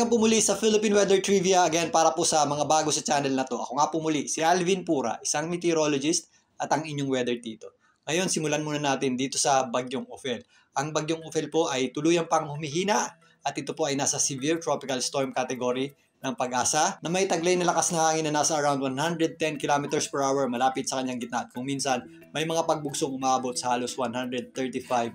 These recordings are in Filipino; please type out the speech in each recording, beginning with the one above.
Welcome po muli sa Philippine Weather Trivia again para po sa mga bago sa channel na to. Ako nga po muli, si Alvin Pura, isang meteorologist at ang inyong weather tito. Ngayon, simulan muna natin dito sa Bagyong Ophel. Ang Bagyong Ophel po ay tuluyang pang humihina at ito po ay nasa severe tropical storm category ng Pag-asa na may taglay na lakas na hangin na nasa around 110 km per hour malapit sa kanyang gitna at kung minsan may mga pagbugsong umabot sa halos 135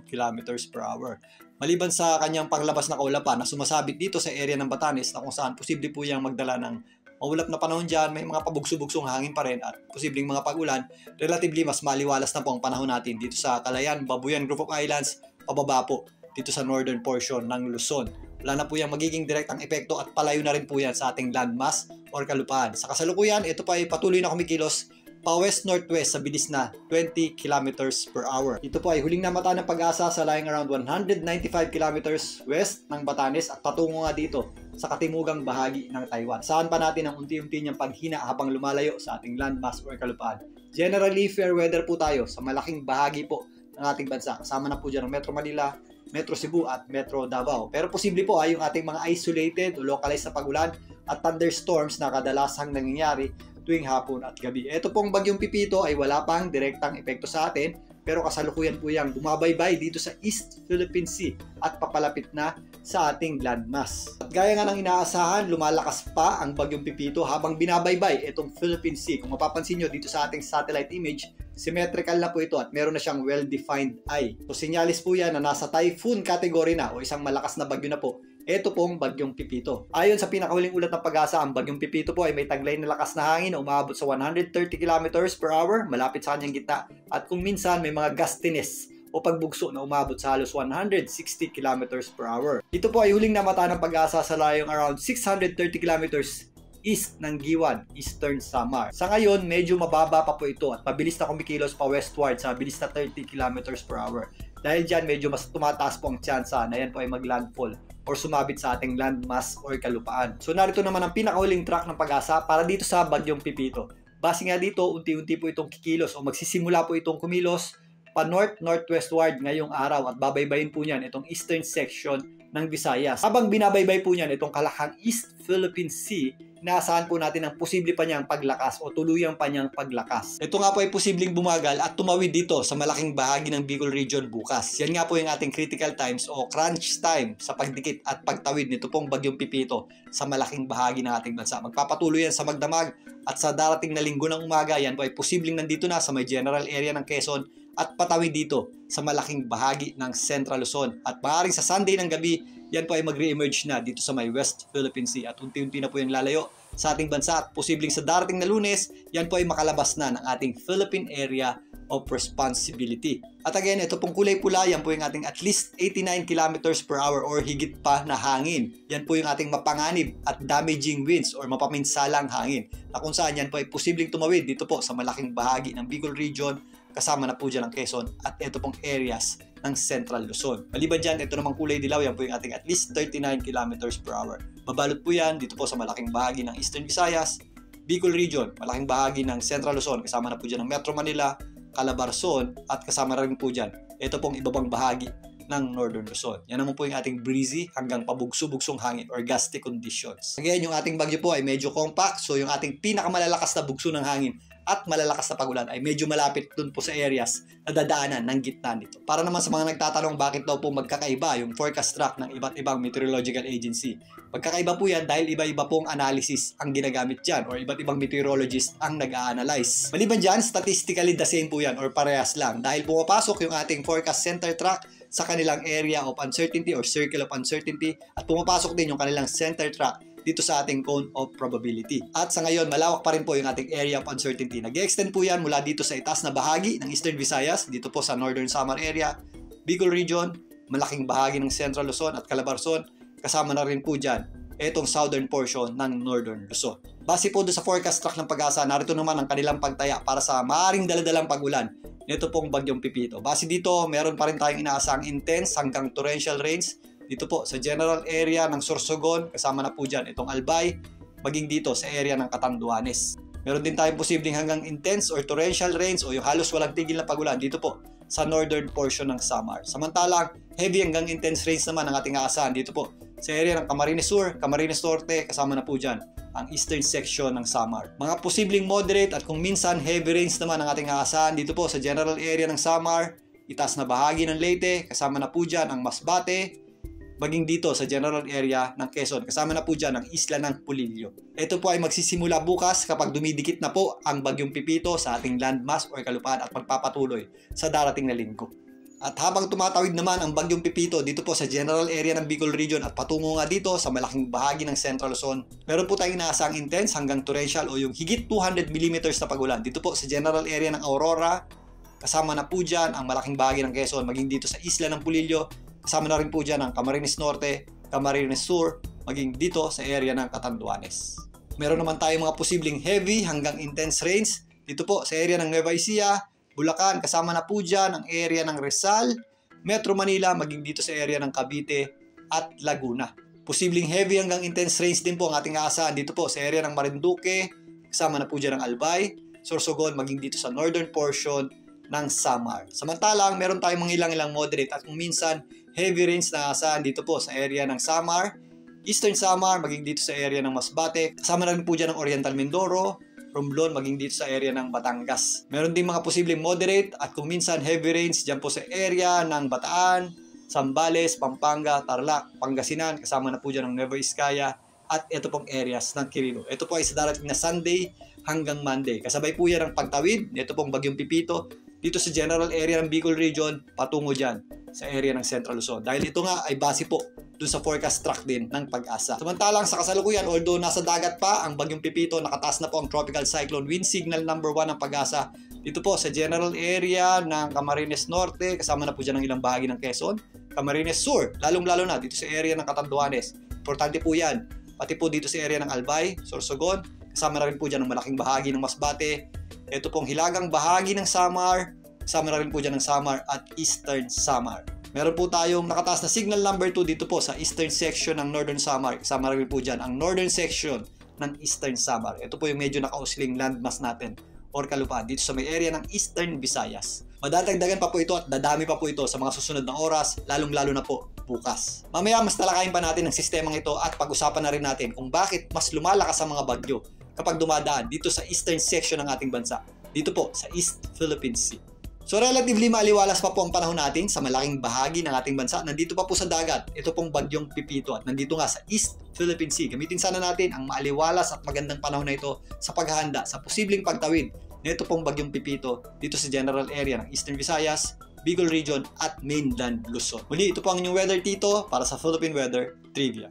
km per hour. Maliban sa kanyang panglabas na kaulapan na sumasabit dito sa area ng Batanes na kung saan posible po yang magdala ng maulap na panahon dyan, may mga pabugso-bugsong hangin pa rin at posibleng mga pag-ulan, relatively mas maliwalas na po ang panahon natin dito sa Calayan, Babuyan Group of Islands, pababa po dito sa northern portion ng Luzon. Wala na po yung magiging direktang epekto at palayo na rin po yan sa ating landmass or kalupaan. Sa kasalukuyan, ito pa ay patuloy na kumikilos pa-west-northwest sa bilis na 20 km per hour. Ito po ay huling namata ng Pag-asa sa lying around 195 km west ng Batanes at patungo nga dito sa katimugang bahagi ng Taiwan. Saan pa natin ang unti-unti niyang paghina habang lumalayo sa ating landmass or kalupaan. Generally, fair weather po tayo sa malaking bahagi po ng ating bansa. Kasama na po dyan ang Metro Manila, Metro Cebu at Metro Davao. Pero posible po ay yung ating mga isolated o localized na pag-ulan at thunderstorms na kadalasang nangyayari tuwing hapon at gabi. Ito pong Bagyong Pipito ay wala pang direktang epekto sa atin pero kasalukuyan po yang bumabaybay dito sa East Philippine Sea at papalapit na sa ating landmass. At gaya nga ng inaasahan, lumalakas pa ang Bagyong Pipito habang binabaybay itong Philippine Sea. Kung mapapansin nyo dito sa ating satellite image, symmetrical na po ito at meron na siyang well-defined eye. So sinyalis po yan na nasa typhoon category na o isang malakas na bagyo na po. Ito pong Bagyong Pipito. Ayon sa pinakahuling ulat ng Pag-asa, ang Bagyong Pipito po ay may taglay na lakas na hangin na umabot sa 130 km per hour malapit sa kanyang gitna at kung minsan may mga gustiness o pagbugso na umabot sa halos 160 km per hour. Ito po ay huling namata ng Pag-asa sa layong around 630 km east ng Giwan, Eastern Samar. Sa ngayon, medyo mababa pa po ito at mabilis na kumikilos pa westward sa bilis na 30 km per hour. Dahil dyan, medyo mas tumataas po ang tsansa na yan po ay maglandfall or sumabit sa ating landmass or kalupaan. So narito naman ang pinakahuling track ng Pag-asa para dito sa Bagyong Pipito. Base nga dito, unti-unti po itong kikilos o magsisimula po itong kumilos pa north-northwestward ngayong araw at babaybayin po niyan itong eastern section ng Visayas. Habang binabaybay po niyan itong kalahang East Philippine Sea, inaasahan po natin ang posible pa niyang paglakas o tuluyang pa niyang paglakas. Ito nga po ay posibleng bumagal at tumawid dito sa malaking bahagi ng Bicol Region bukas. Yan nga po yung ating critical times o crunch time sa pagdikit at pagtawid nito pong Bagyong Pipito sa malaking bahagi ng ating bansa. Magpapatuloy yan sa magdamag at sa darating na linggo ng umaga, yan po ay posibleng nandito na sa may general area ng Quezon at patawid dito sa malaking bahagi ng Central Luzon. At maaaring sa Sunday ng gabi, yan po ay mag-re-emerge na dito sa may West Philippine Sea at unti-unti na po yung lalayo sa ating bansa at posibleng sa darating na Lunes, yan po ay makalabas na ng ating Philippine Area of Responsibility. At again, ito pong kulay pula, yan po yung ating at least 89 km per hour or higit pa na hangin. Yan po yung ating mapanganib at damaging winds or mapaminsalang hangin na kung saan yan po ay posibleng tumawid dito po sa malaking bahagi ng Bicol Region, kasama na po dyan ang Quezon at ito pong areas ng Central Luzon. Maliban dyan, ito namang kulay dilaw, yan po yung ating at least 39 km per hour. Mabalot po yan dito po sa malaking bahagi ng Eastern Visayas, Bicol Region, malaking bahagi ng Central Luzon, kasama na po dyan ang Metro Manila, Calabarzon at kasama rin po dyan ito pong ibabang bahagi ng Northern Luzon. Yan naman po yung ating breezy hanggang pabugso-bugsong hangin or gusty conditions. Again, yung ating bagyo po ay medyo compact, so yung ating pinakamalalakas na bugso ng hangin at malalakas na pag-ulan ay medyo malapit dun po sa areas na dadaanan ng gitna nito. Para naman sa mga nagtatanong bakit daw po magkakaiba yung forecast track ng iba't ibang meteorological agency. Magkakaiba po yan dahil iba-iba pong analysis ang ginagamit dyan or iba't ibang meteorologist ang nag-a-analyze. Maliban dyan, statistically the same po yan or parehas lang dahil pumapasok yung ating forecast center track sa kanilang area of uncertainty or circle of uncertainty at pumapasok din yung kanilang center track dito sa ating cone of probability. At sa ngayon, malawak pa rin po yung ating area of uncertainty. Nag-extend po yan mula dito sa itaas na bahagi ng Eastern Visayas, dito po sa Northern Samar area, Bicol Region, malaking bahagi ng Central Luzon at Calabarzon, kasama na rin po dyan itong southern portion ng Northern Luzon. Base po doon sa forecast track ng Pag-asa, narito naman ang kanilang pagtaya para sa maaaring daladalang pag-ulan nito pong Bagyong Pipito. Base dito, meron pa rin tayong inaasang intense hanggang torrential rains dito po sa general area ng Sorsogon, kasama na po dyan itong Albay, maging dito sa area ng Catanduanes. Meron din tayong posibleng hanggang intense or torrential rains o yung halos walang tigil na pag-ulan dito po sa northern portion ng Samar. Samantalang heavy hanggang intense rains naman ang ating aasahan dito po sa area ng Camarines Sur, Camarines Norte, kasama na po dyan ang eastern section ng Samar. Mga posibleng moderate at kung minsan heavy rains naman ang ating aasahan dito po sa general area ng Samar, itaas na bahagi ng Leyte, kasama na po dyan ang Masbate, maging dito sa general area ng Quezon, kasama na po dyan ang isla ng Pulillo. Ito po ay magsisimula bukas kapag dumidikit na po ang Bagyong Pipito sa ating landmass o kalupaan at magpapatuloy sa darating na linggo. At habang tumatawid naman ang Bagyong Pipito dito po sa general area ng Bicol Region at patungo nga dito sa malaking bahagi ng Central Luzon, meron po tayong inaasang intense hanggang torrential o yung higit 200 mm na pagulan dito po sa general area ng Aurora, kasama na po dyan ang malaking bahagi ng Quezon, maging dito sa isla ng Pulillo, kasama na rin po dyan ang Camarines Norte, Camarines Sur, maging dito sa area ng Catanduanes. Meron naman tayong mga posibleng heavy hanggang intense rains dito po sa area ng Nueva Ecija, Bulacan, kasama na po dyan ang area ng Rizal, Metro Manila, maging dito sa area ng Cavite at Laguna. Posibleng heavy hanggang intense rains din po ang ating aasahan dito po sa area ng Marinduque, kasama na po dyan ang Albay, Sorsogon, maging dito sa northern portion ng Samar. Samantalang, meron tayong mga ilang moderate at kung minsan heavy rains na aasahan dito po sa area ng Samar, Eastern Samar, maging dito sa area ng Masbate, kasama na rin po dyan ang Oriental Mindoro, Romblon, maging dito sa area ng Batangas. Meron din mga posibleng moderate at kung minsan heavy rains dyan po sa area ng Bataan, Zambales, Pampanga, Tarlac, Pangasinan, kasama na po dyan ang Nueva Ecija at ito pong areas ng Quirino. Ito po ay sa darating na Sunday hanggang Monday. Kasabay po yan ang pagtawid, ito pong Bagyong Pipito, dito sa general area ng Bicol Region, patungo dyan sa area ng Central Luzon. Dahil ito nga ay base po dun sa forecast track din ng Pag-asa. Samantalang sa kasalukuyan, although nasa dagat pa ang Bagyong Pipito, nakataas na po ang tropical cyclone wind signal number 1 ng Pag-asa. Dito po sa general area ng Camarines Norte, kasama na po dyan ang ilang bahagi ng Quezon, Camarines Sur, lalong-lalo na dito sa area ng Catanduanes. Importante po yan. Pati po dito sa area ng Albay, Sorsogon, kasama na rin po dyan ang malaking bahagi ng Masbate. Ito pong hilagang bahagi ng Samar, kasama na rin po dyan ng Samar at Eastern Samar. Meron po tayong nakataas na signal number 2 dito po sa eastern section ng Northern Samar. Kasama rin po dyan ang northern section ng Eastern Samar. Ito po yung medyo nakausling landmass natin or kalupaan dito sa may area ng Eastern Visayas. Madadagdagan pa po ito at dadami pa po ito sa mga susunod na oras, lalong-lalo na po bukas. Mamaya mas talakayin pa natin ang sistemang ito at pag-usapan na rin natin kung bakit mas lumalakas ang mga bagyo kapag dumadaan dito sa eastern section ng ating bansa, dito po sa East Philippine Sea. So relatively maliwalas pa po ang panahon natin sa malaking bahagi ng ating bansa. Nandito pa po sa dagat, ito pong Bagyong Pipito at nandito nga sa East Philippine Sea. Gamitin sana natin ang maliwalas at magandang panahon na ito sa paghahanda sa posibleng pagtawid nito pong Bagyong Pipito dito sa general area ng Eastern Visayas, Bicol Region at mainland Luzon. Muli, ito po ang inyong weather tito para sa Philippine Weather Trivia.